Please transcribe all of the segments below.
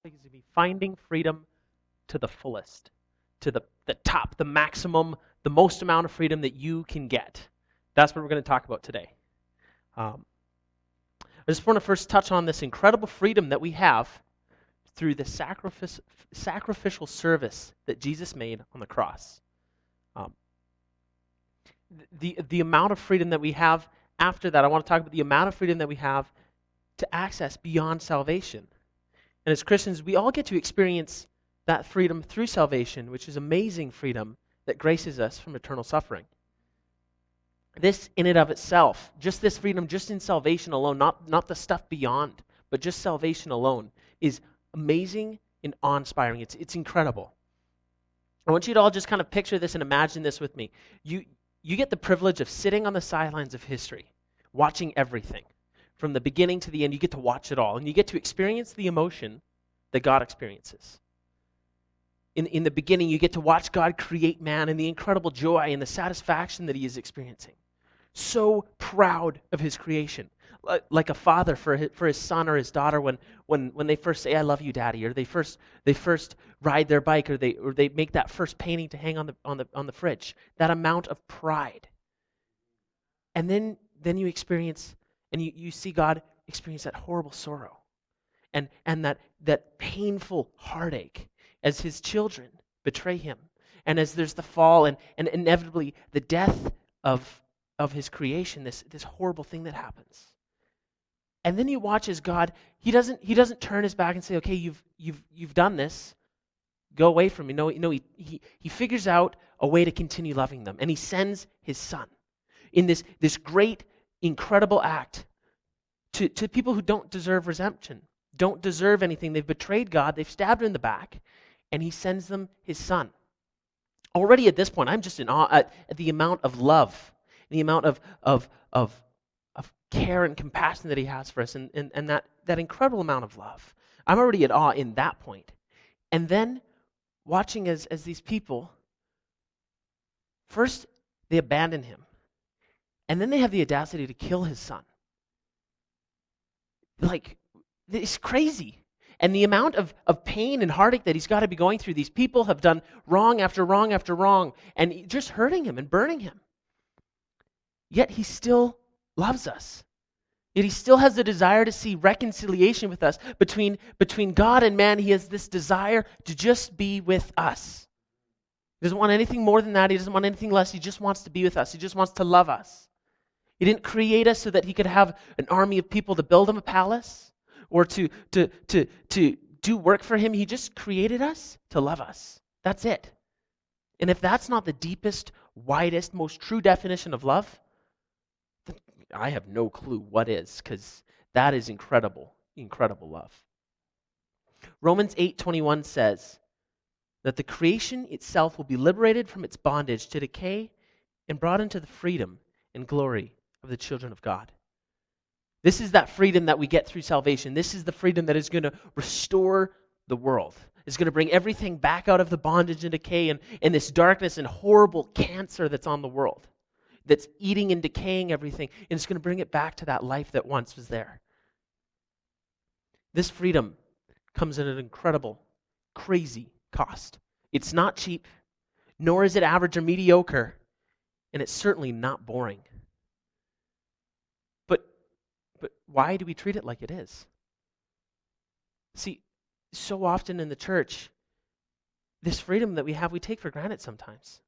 Is to be finding freedom to the fullest, to the top, the maximum, the most amount of freedom that you can get. That's what we're going to talk about today. Um, I just want to first touch on this incredible freedom that we have through the sacrificial service that Jesus made on the cross. Um, the amount of freedom that we have after that, I want to talk about the amount of freedom that we have to access beyond salvation. And as Christians, we all get to experience that freedom through salvation, which is amazing freedom that graces us from eternal suffering. This in and of itself, just this freedom, just in salvation alone, not the stuff beyond, but just salvation alone, is amazing and awe-inspiring. It's incredible. I want you to all just kind of picture this and imagine this with me. You get the privilege of sitting on the sidelines of history, watching everything. From the beginning to the end, you get to watch it all, and you get to experience the emotion that God experiences. In the beginning, you get to watch God create man and the incredible joy and the satisfaction that he is experiencing. So proud of his creation. Like a father for his son or his daughter when they first say, "I love you, Daddy," or they first ride their bike, or they make that first painting to hang on the fridge. That amount of pride. And then you experience, and you see God experience that horrible sorrow and that painful heartache as his children betray him, and as there's the fall and inevitably the death of his creation, this horrible thing that happens. And then you watch as God, he doesn't turn his back and say, "Okay, you've done this, go away from me." No, he figures out a way to continue loving them, and he sends his son in this great, incredible act to people who don't deserve redemption, don't deserve anything. They've betrayed God, they've stabbed him in the back, and he sends them his son. Already at this point, I'm just in awe at the amount of love, the amount of care and compassion that he has for us, and that incredible amount of love. I'm already at awe in that point. And then watching as these people, first they abandon him, and then they have the audacity to kill his son. Like, it's crazy. And the amount of pain and heartache that he's got to be going through. These people have done wrong after wrong after wrong, and just hurting him and burning him. Yet he still loves us. Yet he still has the desire to see reconciliation with us. Between God and man, he has this desire to just be with us. He doesn't want anything more than that. He doesn't want anything less. He just wants to be with us. He just wants to love us. He didn't create us so that he could have an army of people to build him a palace or to do work for him. He just created us to love us. That's it. And if that's not the deepest, widest, most true definition of love, then I have no clue what is, because that is incredible, incredible love. Romans 8:21 says that the creation itself will be liberated from its bondage to decay and brought into the freedom and glory of the children of God. This is that freedom that we get through salvation. This is the freedom that is going to restore the world. It's going to bring everything back out of the bondage and decay and this darkness and horrible cancer that's on the world, that's eating and decaying everything, and it's going to bring it back to that life that once was there. This freedom comes at an incredible, crazy cost. It's not cheap, nor is it average or mediocre, and it's certainly not boring. But why do we treat it like it is? See, so often in the church, this freedom that we have, we take for granted sometimes.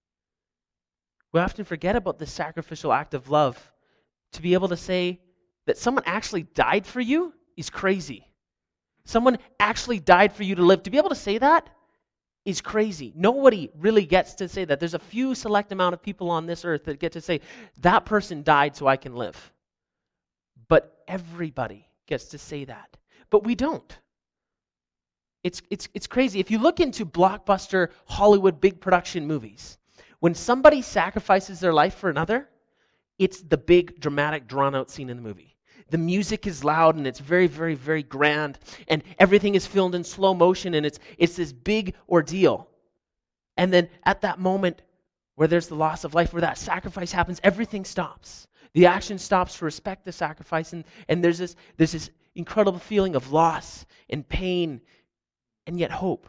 We often forget about this sacrificial act of love. To be able to say that someone actually died for you is crazy. Someone actually died for you to live. To be able to say that is crazy. Nobody really gets to say that. There's a few select amount of people on this earth that get to say, that person died so I can live. But everybody gets to say that. But we don't. It's crazy. If you look into blockbuster Hollywood big production movies, when somebody sacrifices their life for another, it's the big dramatic drawn out scene in the movie. The music is loud and it's very, very, very grand, and everything is filmed in slow motion, and it's this big ordeal. And then at that moment where there's the loss of life, where that sacrifice happens, everything stops. The action stops to respect the sacrifice, and there's this incredible feeling of loss and pain and yet hope.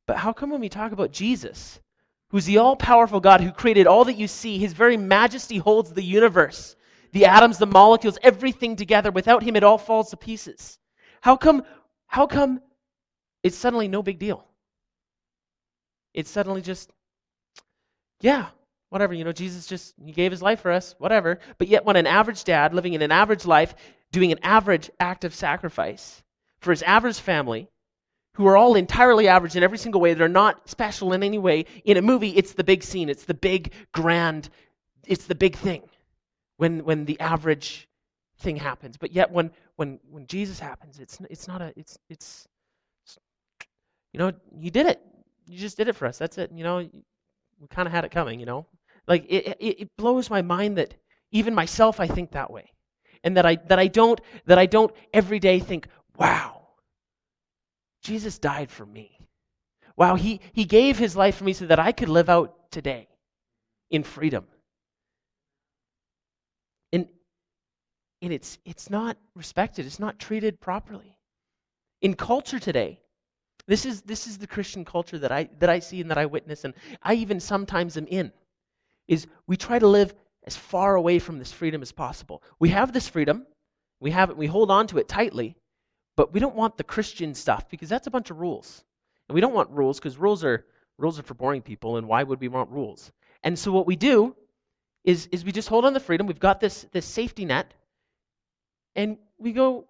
But how come when we talk about Jesus, who's the all-powerful God who created all that you see, his very majesty holds the universe, the atoms, the molecules, everything together. Without him, it all falls to pieces. How come it's suddenly no big deal? It's suddenly just, yeah, whatever, Jesus he gave his life for us, whatever. But yet when an average dad living in an average life, doing an average act of sacrifice for his average family, who are all entirely average in every single way, they're not special in any way, in a movie, it's the big scene, it's the big grand, it's the big thing when the average thing happens. But yet when Jesus happens, it's not you did it. You just did it for us. That's it. We kind of had it coming, Like it blows my mind that even myself I think that way. And that I don't every day think, wow, Jesus died for me. Wow, he gave his life for me so that I could live out today in freedom. And it's not respected. It's not treated properly. In culture today, this is the Christian culture that I see and that I witness, and I even sometimes am in, is we try to live as far away from this freedom as possible. We have this freedom, we hold on to it tightly, but we don't want the Christian stuff because that's a bunch of rules. And we don't want rules because rules are for boring people, and why would we want rules? And so what we do is we just hold on the freedom. We've got this safety net, and we go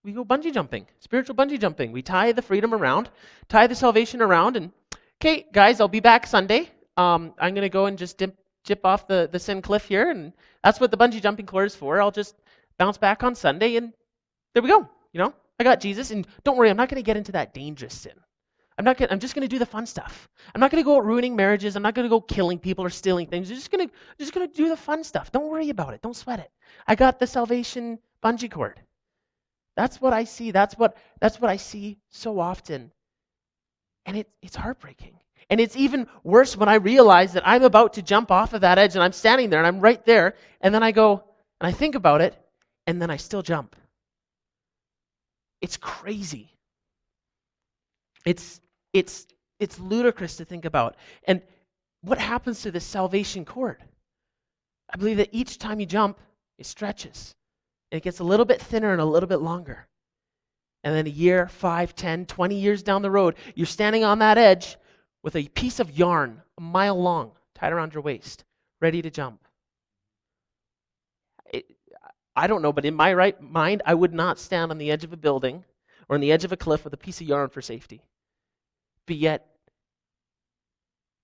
bungee jumping, spiritual bungee jumping. We tie the freedom around, tie the salvation around, and okay, guys, I'll be back Sunday. I'm going to go and just dip off the sin cliff here, and that's what the bungee jumping cord is for. I'll just bounce back on Sunday, and there we go. I got Jesus, and don't worry, I'm not going to get into that dangerous sin. I'm just going to do the fun stuff. I'm not going to go out ruining marriages. I'm not going to go killing people or stealing things. I'm just going to do the fun stuff. Don't worry about it. Don't sweat it. I got the salvation bungee cord. That's what I see. That's what I see so often. And it's heartbreaking. And it's even worse when I realize that I'm about to jump off of that edge and I'm standing there and I'm right there, and then I go and I think about it, and then I still jump. It's crazy. It's ludicrous to think about. And what happens to this salvation cord? I believe that each time you jump, it stretches. And it gets a little bit thinner and a little bit longer. And then a year, 5, 10, 20 years down the road, you're standing on that edge with a piece of yarn, a mile long, tied around your waist, ready to jump. I don't know, but in my right mind, I would not stand on the edge of a building or on the edge of a cliff with a piece of yarn for safety. But yet,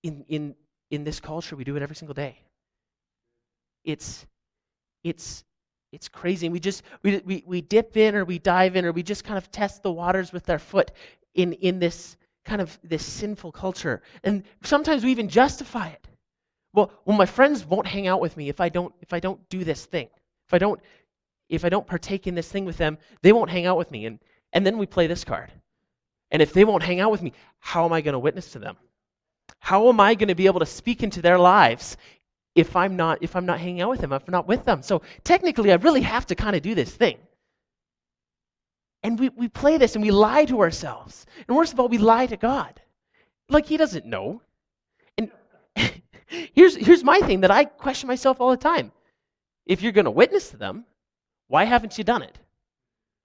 in this culture, we do it every single day. It's crazy. And we dip in, or we dive in, or we just kind of test the waters with our foot in this kind of this sinful culture. And sometimes we even justify it. Well, my friends won't hang out with me if I don't do this thing. If I don't partake in this thing with them, they won't hang out with me. And then we play this card. And if they won't hang out with me, how am I going to witness to them? How am I going to be able to speak into their lives if I'm not hanging out with them, if I'm not with them? So technically, I really have to kind of do this thing. And we play this and we lie to ourselves. And worst of all, we lie to God. Like he doesn't know. And here's my thing that I question myself all the time. If you're going to witness to them, why haven't you done it?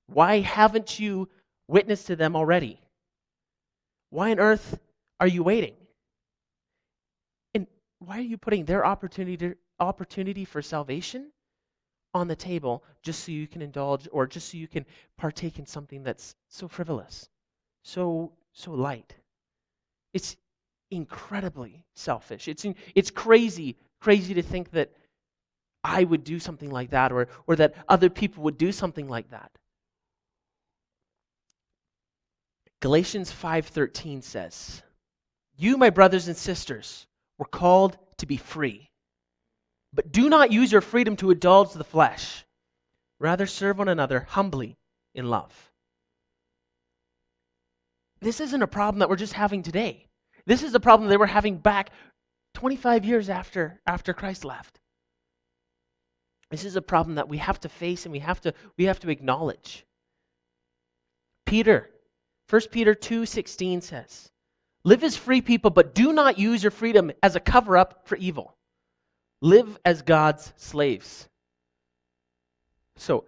Why haven't you witnessed to them already? Why on earth are you waiting? And why are you putting their opportunity for salvation on the table just so you can indulge, or just so you can partake in something that's so frivolous, so light? It's incredibly selfish. It's crazy to think that I would do something like that, or that other people would do something like that. Galatians 5:13 says, "You, my brothers and sisters, were called to be free. But do not use your freedom to indulge the flesh. Rather serve one another humbly in love." This isn't a problem that we're just having today. This is a problem they were having back 25 years after Christ left. This is a problem that we have to face and we have to acknowledge. Peter 1 Peter 2:16 says, live as free people, but do not use your freedom as a cover-up for evil. Live as God's slaves. So,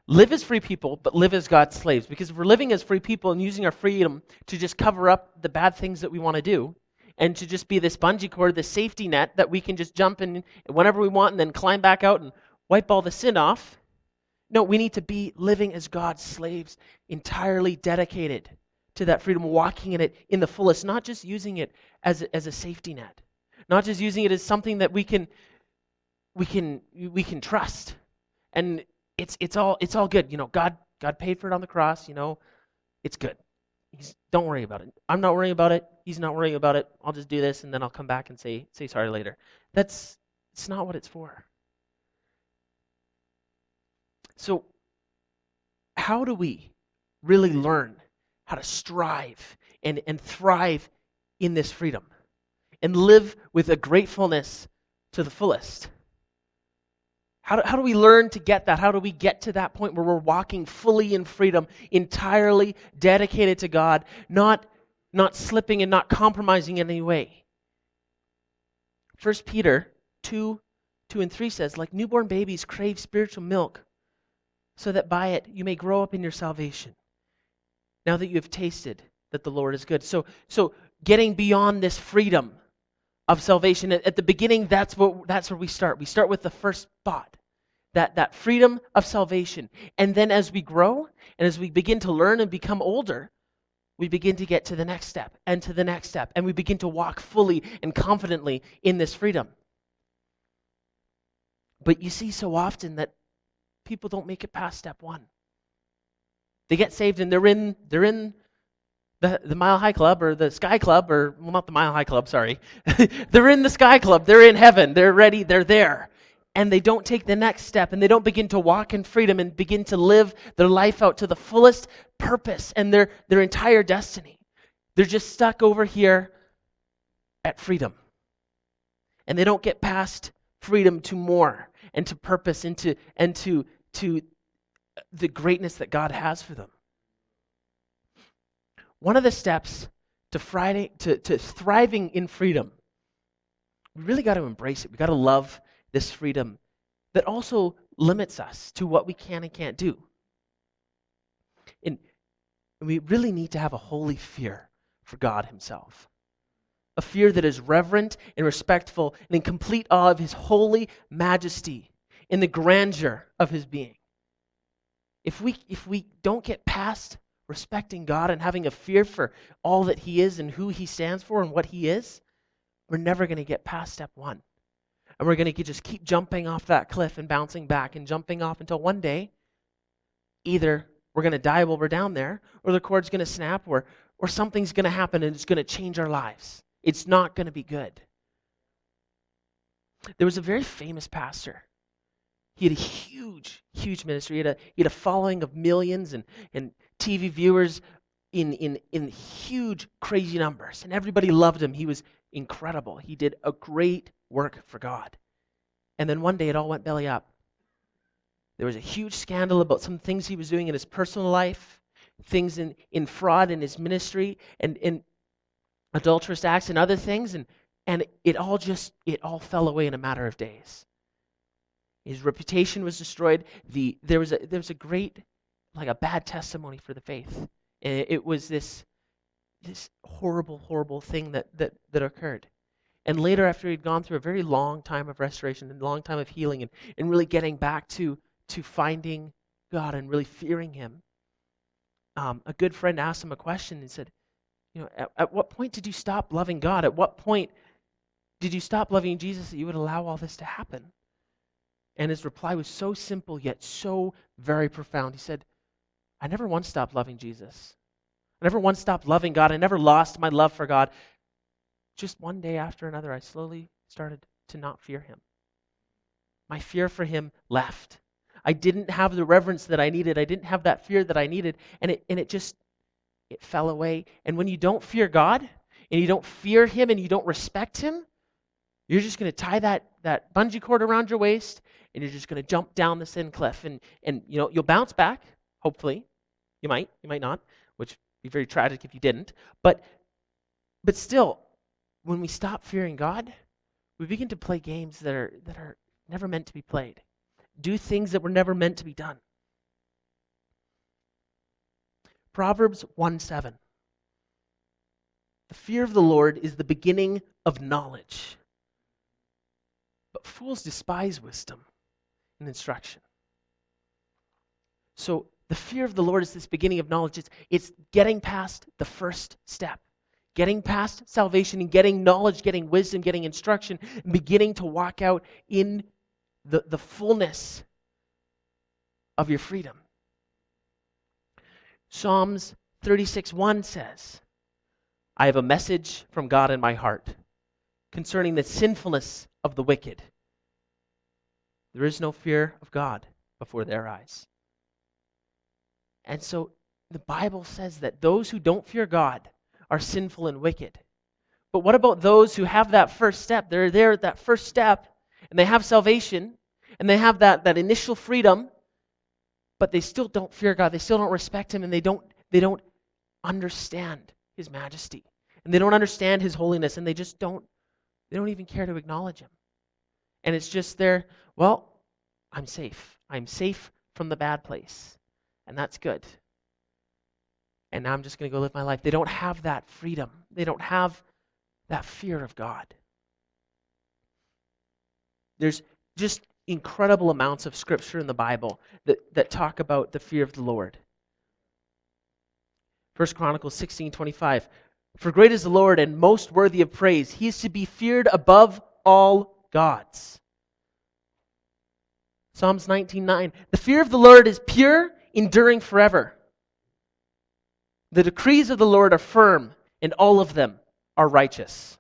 live as free people, but live as God's slaves. Because if we're living as free people and using our freedom to just cover up the bad things that we want to do, and to just be this bungee cord, this safety net that we can just jump in whenever we want and then climb back out and wipe all the sin off. No, we need to be living as God's slaves, entirely dedicated to that freedom, walking in it in the fullest, not just using it as a safety net, not just using it as something that we can trust. And it's all good. God paid for it on the cross, it's good. Don't worry about it. I'm not worrying about it. He's not worrying about it. I'll just do this and then I'll come back and say sorry later. It's not what it's for. So, how do we really learn how to strive and thrive in this freedom and live with a gratefulness to the fullest? How do we learn to get that? How do we get to that point where we're walking fully in freedom, entirely dedicated to God, not slipping and not compromising in any way? 1 Peter 2:2-3 says, like newborn babies crave spiritual milk, so that by it you may grow up in your salvation, now that you have tasted that the Lord is good. So getting beyond this freedom of salvation, at the beginning, that's where we start. We start with the first spot, that freedom of salvation. And then as we grow, and as we begin to learn and become older, we begin to get to the next step, and to the next step, and we begin to walk fully and confidently in this freedom. But you see so often that people don't make it past step one. They get saved and they're in the Mile High Club or the Sky Club, or, well, not the Mile High Club, sorry. They're in the Sky Club. They're in heaven. They're ready. They're there. And they don't take the next step, and they don't begin to walk in freedom and begin to live their life out to the fullest purpose and their entire destiny. They're just stuck over here at freedom. And they don't get past freedom to more and to purpose and to the greatness that God has for them. One of the steps to thriving in freedom, we really got to embrace it. We got to love this freedom that also limits us to what we can and can't do. And we really need to have a holy fear for God himself. A fear that is reverent and respectful and in complete awe of his holy majesty, in the grandeur of his being. If we don't get past respecting God and having a fear for all that he is and who he stands for and what he is, we're never going to get past step one. And we're going to just keep jumping off that cliff and bouncing back and jumping off until one day, either we're going to die while we're down there, or the cord's going to snap, or something's going to happen and it's going to change our lives. It's not going to be good. There was a very famous pastor. He had a huge ministry. He had a following of millions and TV viewers in huge, crazy numbers. And everybody loved him. He was incredible. He did a great work for God. And then one day it all went belly up. There was a huge scandal about some things he was doing in his personal life, things in fraud in his ministry, and in adulterous acts and other things, and it all fell away in a matter of days. His reputation was destroyed. There was a great, like a bad testimony for the faith. It was this horrible thing that occurred. And later, after he'd gone through a very long time of restoration and a long time of healing and really getting back to finding God and really fearing him, a good friend asked him a question and said, at what point did you stop loving God? At what point did you stop loving Jesus that you would allow all this to happen? And his reply was so simple yet so very profound. He said, I never once stopped loving Jesus. I never once stopped loving God. I never lost my love for God. Just one day after another, I slowly started to not fear him. My fear for him left. I didn't have the reverence that I needed. I didn't have that fear that I needed. And it fell away. And when you don't fear God, and you don't fear him, and you don't respect him, you're just going to tie that bungee cord around your waist, and you're just going to jump down the sin cliff. And you'll bounce back, hopefully. You might not. which would be very tragic if you didn't. But still, when we stop fearing God, we begin to play games that are never meant to be played. Do things that were never meant to be done. Proverbs 1:7. The fear of the Lord is the beginning of knowledge, but fools despise wisdom and instruction. So the fear of the Lord is this beginning of knowledge. It's getting past the first step. Getting past salvation and getting knowledge, getting wisdom, getting instruction, and beginning to walk out in the fullness of your freedom. Psalms 36:1 says, I have a message from God in my heart concerning the sinfulness of the wicked. There is no fear of God before their eyes. And so the Bible says that those who don't fear God are sinful and wicked. But what about those who have that first step? They're there at that first step, and they have salvation, and they have that initial freedom, but they still don't fear God. They still don't respect Him, and they don't understand His majesty, and they don't understand His holiness, and they don't even care to acknowledge Him. And it's just there, well, I'm safe. I'm safe from the bad place, and that's good. And now I'm just going to go live my life. They don't have that freedom. They don't have that fear of God. There's just incredible amounts of scripture in the Bible that talk about the fear of the Lord. 1 Chronicles 16:25. For great is the Lord and most worthy of praise. He is to be feared above all gods. Psalms 19:9. The fear of the Lord is pure, enduring forever. The decrees of the Lord are firm, and all of them are righteous.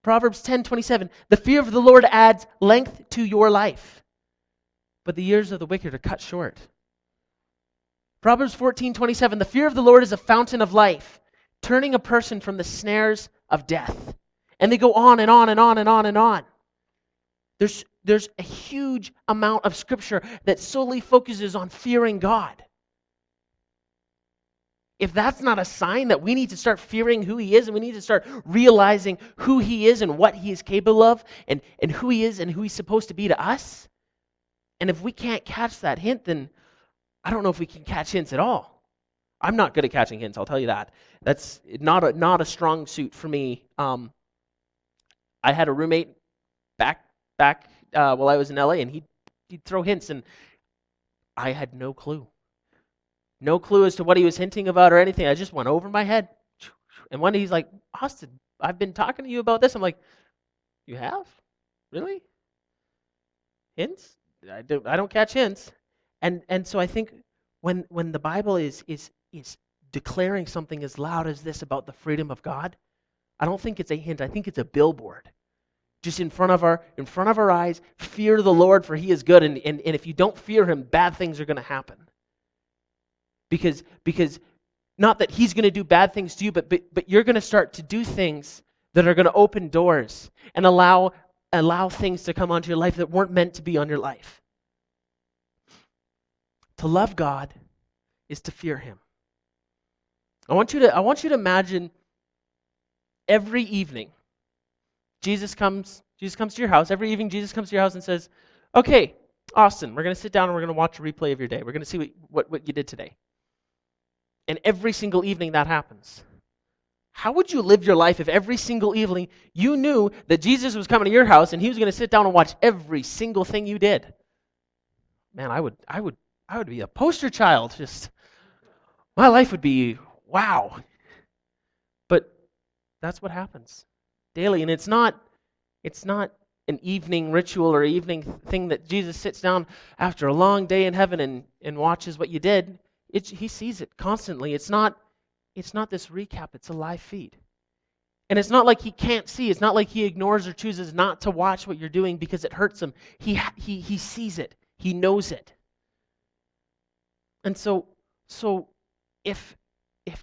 Proverbs 10:27. The fear of the Lord adds length to your life, but the years of the wicked are cut short. Proverbs 14:27. The fear of the Lord is a fountain of life, turning a person from the snares of death. And they go on and on and on and on and on. There's a huge amount of scripture that solely focuses on fearing God. If that's not a sign that we need to start fearing who He is, and we need to start realizing who He is and what He is capable of, and who He is and who He's supposed to be to us, and if we can't catch that hint, then I don't know if we can catch hints at all. I'm not good at catching hints, I'll tell you that. That's not a strong suit for me. I had a roommate back while I was in LA, and he'd throw hints, and I had no clue. No clue as to what he was hinting about or anything. I just went over my head. And one day he's like, Austin, I've been talking to you about this. I'm like, you have? Really? Hints? I don't catch hints. And so I think when the Bible is declaring something as loud as this about the freedom of God, I don't think it's a hint. I think it's a billboard. Just in front of our eyes, fear the Lord, for He is good. And if you don't fear Him, bad things are going to happen. Because not that He's going to do bad things to you, but you're going to start to do things that are going to open doors and allow things to come onto your life that weren't meant to be on your life. To love God is to fear Him. I want you to imagine every evening Jesus comes to your house. Every evening Jesus comes to your house and says, "Okay, Austin, we're going to sit down and we're going to watch a replay of your day. We're going to see what you did today." And every single evening that happens. How would you live your life if every single evening you knew that Jesus was coming to your house and He was going to sit down and watch every single thing you did? Man, I would be a poster child. Just my life would be wow. But that's what happens daily, and it's not an evening ritual or evening thing that Jesus sits down after a long day in heaven and watches what you did. He sees it constantly. It's not this recap. It's a live feed. And it's not like He can't see. It's not like He ignores or chooses not to watch what you're doing because it hurts Him. He sees it. He knows it. And so if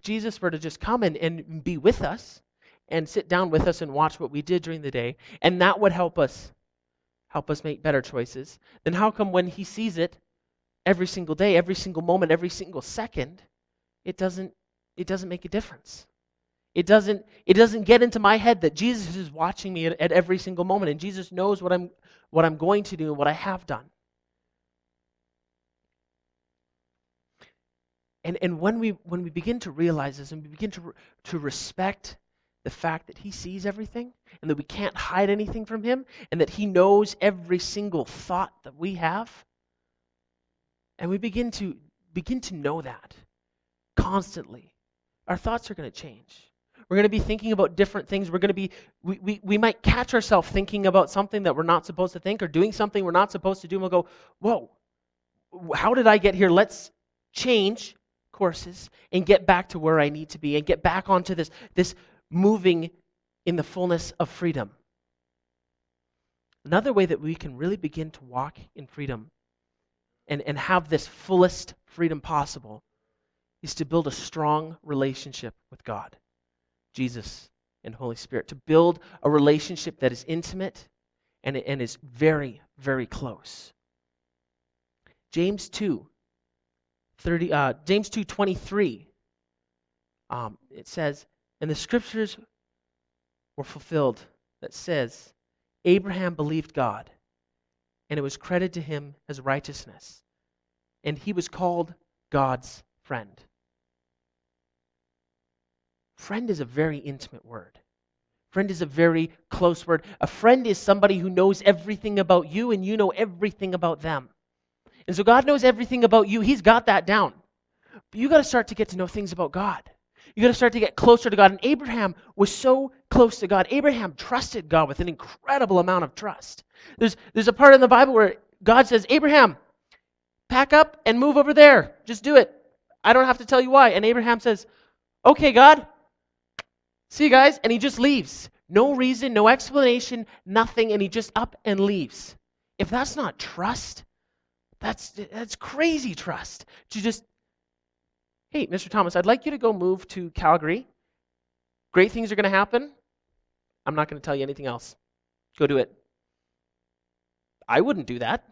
Jesus were to just come and be with us and sit down with us and watch what we did during the day, and that would help us make better choices, then how come when He sees it, every single day, every single moment, every single second, it doesn't make a difference. It doesn't get into my head that Jesus is watching me at every single moment, and Jesus knows what I'm going to do and what I have done. And when we begin to realize this and we begin to respect the fact that he sees everything and that we can't hide anything from him and that he knows every single thought that we have, and we begin to know that constantly, our thoughts are going to change. We're going to be thinking about different things. We're going to be we might catch ourselves thinking about something that we're not supposed to think or doing something we're not supposed to do, and we'll go, "Whoa, how did I get here? Let's change courses and get back to where I need to be and get back onto this moving in the fullness of freedom." Another way that we can really begin to walk in freedom and have this fullest freedom possible is to build a strong relationship with God, Jesus, and Holy Spirit. To build a relationship that is intimate and is very, very close. James 2:23, it says, "And the scriptures were fulfilled that says, Abraham believed God, and it was credited to him as righteousness, and he was called God's friend." Friend is a very intimate word. Friend is a very close word. A friend is somebody who knows everything about you and you know everything about them. And so God knows everything about you. He's got that down. But you got to start to get to know things about God. You got to start to get closer to God. And Abraham was so close to God. Abraham trusted God with an incredible amount of trust. There's a part in the Bible where God says, "Abraham, pack up and move over there. Just do it. I don't have to tell you why." And Abraham says, "Okay, God. See you guys." And he just leaves. No reason, no explanation, nothing. And he just up and leaves. If that's not trust, that's crazy trust. To just, "Hey, Mr. Thomas, I'd like you to go move to Calgary. Great things are going to happen. I'm not going to tell you anything else. Go do it." I wouldn't do that.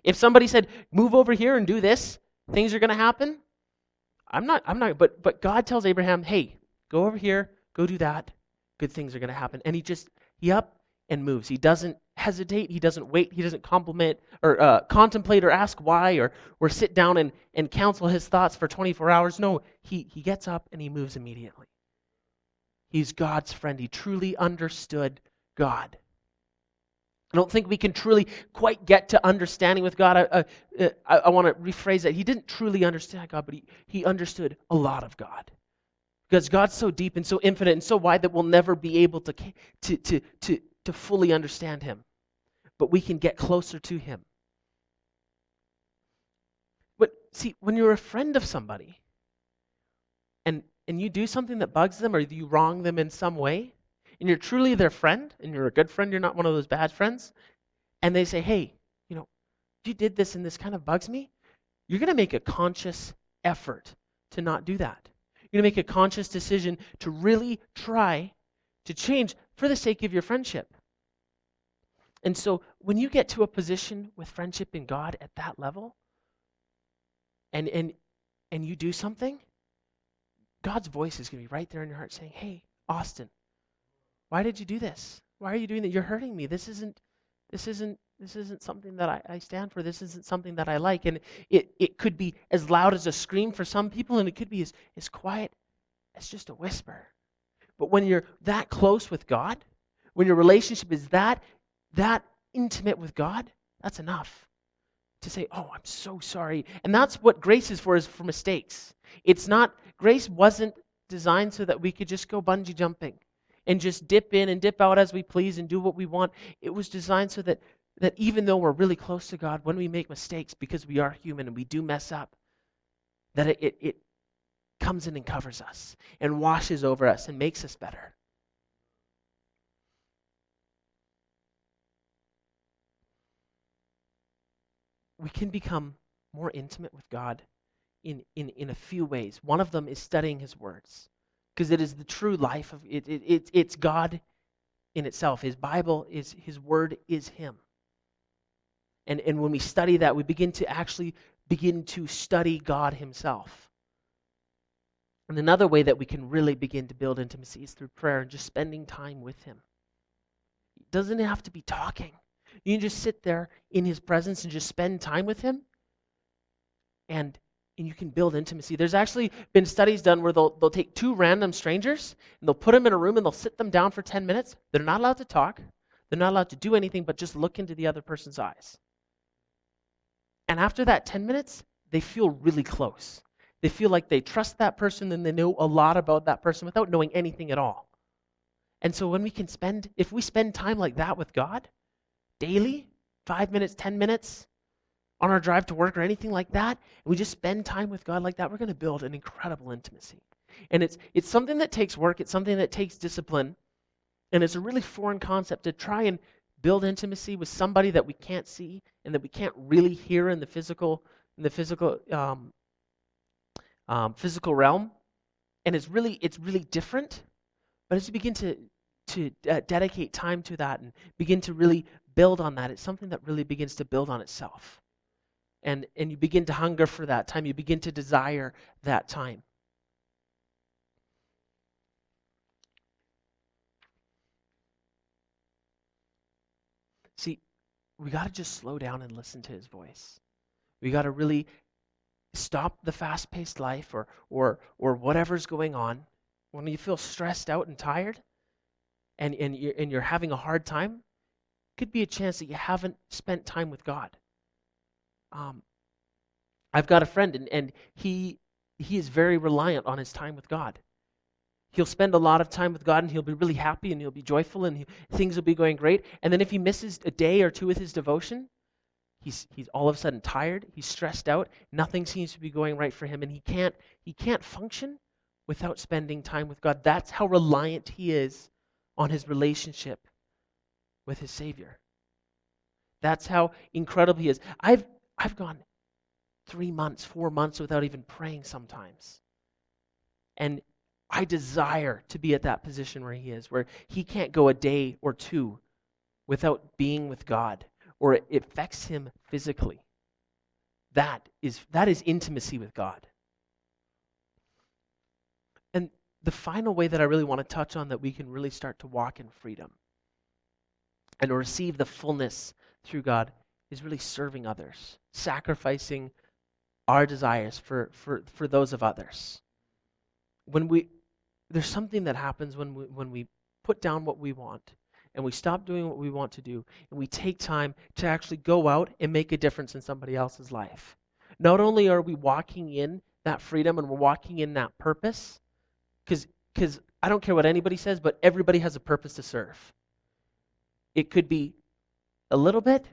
If somebody said, "Move over here and do this, things are going to happen," I'm not, but God tells Abraham, "Hey, go over here, go do that. Good things are going to happen." And he up and moves. He doesn't hesitate. He doesn't wait. He doesn't contemplate or ask why or sit down and counsel his thoughts for 24 hours. No, he gets up and he moves immediately. He's God's friend. He truly understood God. I don't think we can truly quite get to understanding with God. I want to rephrase that. He didn't truly understand God, but he understood a lot of God. Because God's so deep and so infinite and so wide that we'll never be able to fully understand him. But we can get closer to him. But see, when you're a friend of somebody and you do something that bugs them or you wrong them in some way, and you're truly their friend, and you're a good friend, you're not one of those bad friends, and they say, "Hey, you did this and this kind of bugs me," you're going to make a conscious effort to not do that. You're going to make a conscious decision to really try to change for the sake of your friendship. And so when you get to a position with friendship in God at that level, and you do something, God's voice is going to be right there in your heart saying, "Hey, Austin, why did you do this? Why are you doing that? You're hurting me. This isn't something that I stand for. This isn't something that I like." And it could be as loud as a scream for some people, and it could be as quiet as just a whisper. But when you're that close with God, when your relationship is that intimate with God, that's enough to say, "Oh, I'm so sorry." And that's what grace is for mistakes. Grace wasn't designed so that we could just go bungee jumping and just dip in and dip out as we please and do what we want. It was designed so that even though we're really close to God, when we make mistakes, because we are human and we do mess up, that it comes in and covers us and washes over us and makes us better. We can become more intimate with God in a few ways. One of them is studying his words, because it is the true life of it. It's God in itself. His Bible is his word is him. And when we study that, we begin to actually begin to study God himself. And another way that we can really begin to build intimacy is through prayer and just spending time with him. It doesn't have to be talking. You can just sit there in his presence and just spend time with him, and you can build intimacy. There's actually been studies done where they'll take two random strangers and they'll put them in a room and they'll sit them down for 10 minutes. They're not allowed to talk. They're not allowed to do anything but just look into the other person's eyes. And after that 10 minutes, they feel really close. They feel like they trust that person and they know a lot about that person without knowing anything at all. And so if we spend time like that with God, daily, 5 minutes, 10 minutes, on our drive to work or anything like that, and we just spend time with God like that, we're going to build an incredible intimacy. And it's something that takes work, it's something that takes discipline, and it's a really foreign concept to try and build intimacy with somebody that we can't see and that we can't really hear in the physical realm. And it's really different. But as you begin to dedicate time to that and begin to really build on that, it's something that really begins to build on itself. And you begin to hunger for that time. You begin to desire that time. See, we got to just slow down and listen to his voice. We got to really stop the fast-paced life or whatever's going on. When you feel stressed out and tired and you're having a hard time, it could be a chance that you haven't spent time with God. I've got a friend, and he is very reliant on his time with God. He'll spend a lot of time with God, and he'll be really happy, and he'll be joyful, and things will be going great. And then if he misses a day or two with his devotion, he's all of a sudden tired. He's stressed out. Nothing seems to be going right for him, and he can't function without spending time with God. That's how reliant he is on his relationship with his Savior. That's how incredible he is. I've gone 3 months, 4 months without even praying sometimes. And I desire to be at that position where he is, where he can't go a day or two without being with God, or it affects him physically. That is intimacy with God. And the final way that I really want to touch on that we can really start to walk in freedom and receive the fullness through God is really serving others, sacrificing our desires for those of others. There's something that happens when we put down what we want and we stop doing what we want to do and we take time to actually go out and make a difference in somebody else's life. Not only are we walking in that freedom and we're walking in that purpose, because I don't care what anybody says, but everybody has a purpose to serve. It could be a little bit,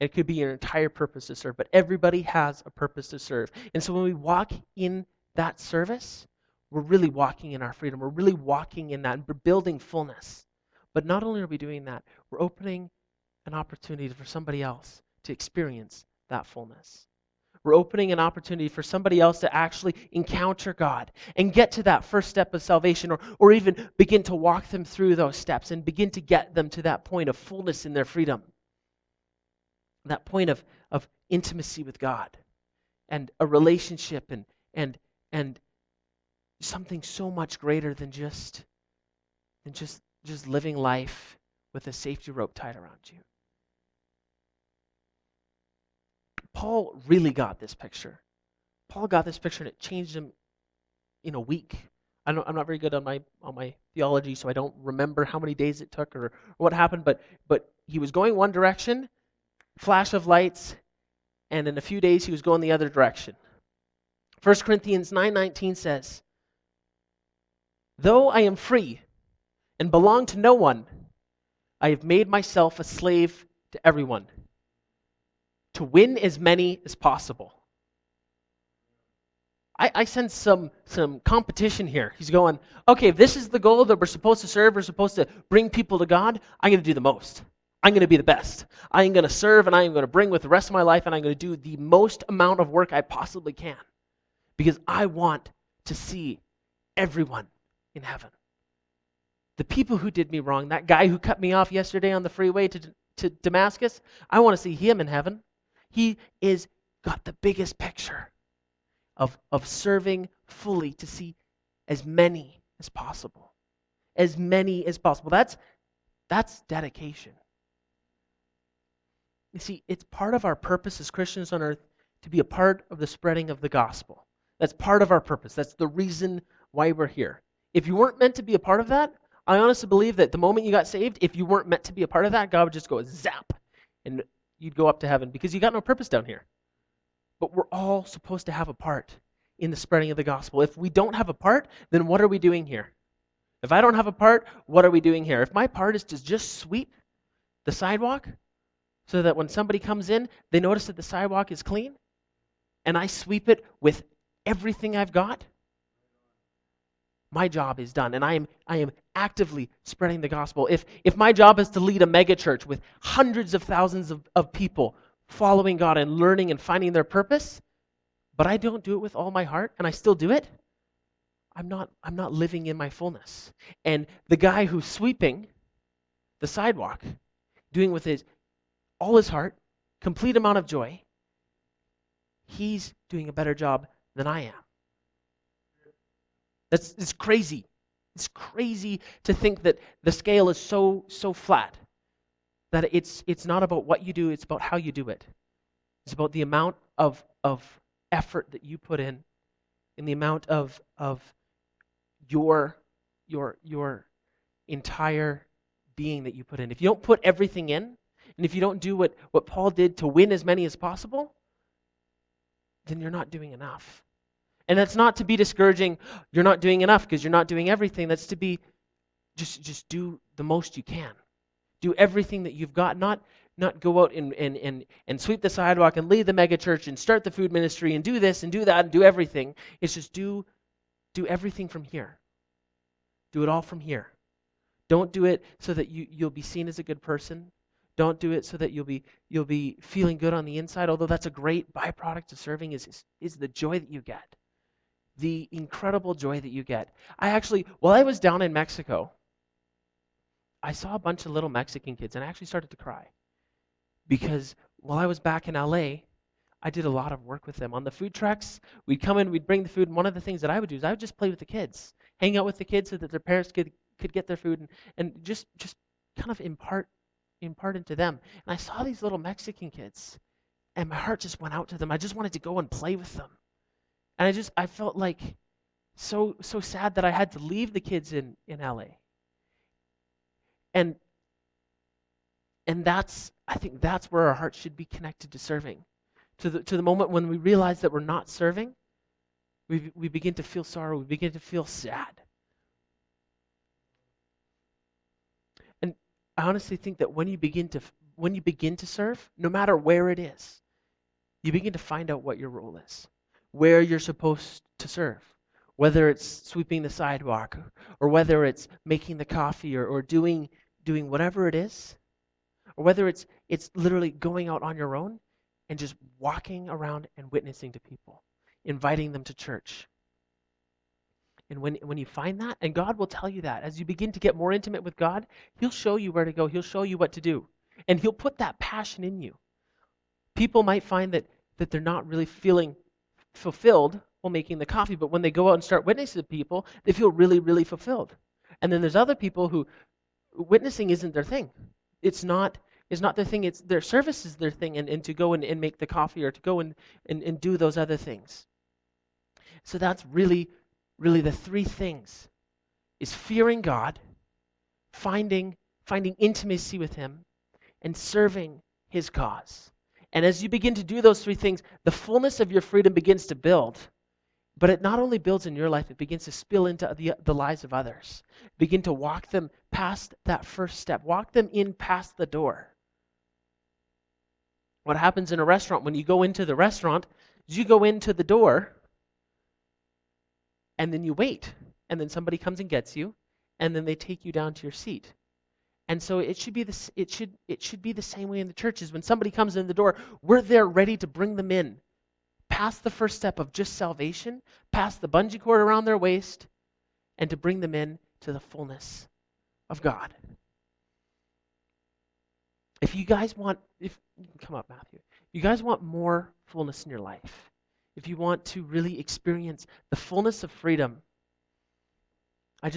it could be your entire purpose to serve, but everybody has a purpose to serve. And so when we walk in that service, we're really walking in our freedom. We're really walking in that, and we're building fullness. But not only are we doing that, we're opening an opportunity for somebody else to experience that fullness. We're opening an opportunity for somebody else to actually encounter God and get to that first step of salvation, or even begin to walk them through those steps and begin to get them to that point of fullness in their freedom. That point of intimacy with God and a relationship and something so much greater than just living life with a safety rope tied around you. Paul really got this picture. Paul got this picture and it changed him in a week. I'm not very good on my theology, so I don't remember how many days it took or what happened, but he was going one direction, flash of lights, and in a few days he was going the other direction. 1 Corinthians 9:19 says, "Though I am free and belong to no one, I have made myself a slave to everyone, to win as many as possible." I sense some competition here. He's going, okay, if this is the goal that we're supposed to serve, we're supposed to bring people to God, I'm going to do the most. I'm going to be the best. I'm going to serve and I'm going to bring with the rest of my life and I'm going to do the most amount of work I possibly can because I want to see everyone in heaven. The people who did me wrong, that guy who cut me off yesterday on the freeway to Damascus, I want to see him in heaven. He is got the biggest picture of serving fully to see as many as possible. As many as possible. That's dedication. You see, it's part of our purpose as Christians on earth to be a part of the spreading of the gospel. That's part of our purpose. That's the reason why we're here. If you weren't meant to be a part of that, I honestly believe that the moment you got saved, if you weren't meant to be a part of that, God would just go zap, and you'd go up to heaven because you got no purpose down here. But we're all supposed to have a part in the spreading of the gospel. If we don't have a part, then what are we doing here? If I don't have a part, what are we doing here? If my part is to just sweep the sidewalk so that when somebody comes in, they notice that the sidewalk is clean, and I sweep it with everything I've got, my job is done, and I am actively spreading the gospel. If my job is to lead a mega church with hundreds of thousands of people following God and learning and finding their purpose, but I don't do it with all my heart, and I still do it, I'm not living in my fullness. And the guy who's sweeping the sidewalk, doing with all his heart, complete amount of joy, he's doing a better job than I am. It's crazy. It's crazy to think that the scale is so flat, that it's not about what you do, it's about how you do it. It's about the amount of effort that you put in, and the amount of your entire being that you put in. If you don't put everything in, and if you don't do what Paul did to win as many as possible, then you're not doing enough. And that's not to be discouraging, you're not doing enough because you're not doing everything. That's to be, just do the most you can. Do everything that you've got, not go out and sweep the sidewalk and lead the mega church and start the food ministry and do this and do that and do everything. It's just do everything from here. Do it all from here. Don't do it so that you'll be seen as a good person. Don't do it so that you'll be feeling good on the inside, although that's a great byproduct of serving is the joy that you get. The incredible joy that you get. While I was down in Mexico, I saw a bunch of little Mexican kids, and I actually started to cry. Because while I was back in LA, I did a lot of work with them. On the food trucks, we'd come in, we'd bring the food, and one of the things that I would do is I would just play with the kids, hang out with the kids so that their parents could get their food and just kind of impart into them. And I saw these little Mexican kids, and my heart just went out to them. I just wanted to go and play with them. And I felt like so sad that I had to leave the kids in LA. And I think that's where our hearts should be connected to serving. To the moment when we realize that we're not serving, we begin to feel sorrow, we begin to feel sad. And I honestly think that when you begin to serve, no matter where it is, you begin to find out what your role is, where you're supposed to serve, whether it's sweeping the sidewalk or whether it's making the coffee or doing whatever it is, or whether it's literally going out on your own and just walking around and witnessing to people, inviting them to church. And when you find that, and God will tell you that, as you begin to get more intimate with God, He'll show you where to go. He'll show you what to do. And He'll put that passion in you. People might find that they're not really feeling fulfilled while making the coffee, but when they go out and start witnessing to people, they feel really, really fulfilled. And then there's other people who witnessing isn't their thing. It's not their thing. It's their service is their thing, and to go and make the coffee or to go and do those other things. So that's really the three things is fearing God, finding intimacy with Him, and serving His cause. And as you begin to do those three things, the fullness of your freedom begins to build. But it not only builds in your life, it begins to spill into the lives of others. Begin to walk them past that first step. Walk them in past the door. What happens in a restaurant when you go into the restaurant is you go into the door and then you wait. And then somebody comes and gets you, and then they take you down to your seat. And so it should be the same way in the churches. When somebody comes in the door, we're there ready to bring them in. Past the first step of just salvation, past the bungee cord around their waist, and to bring them in to the fullness of God. If you guys want, come up, Matthew. You guys want more fullness in your life. If you want to really experience the fullness of freedom, I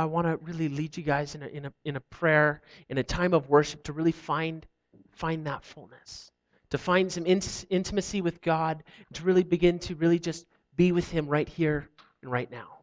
want to really lead you guys in a prayer, in a time of worship, to really find that fullness, to find some intimacy with God, to really begin to really just be with Him right here and right now.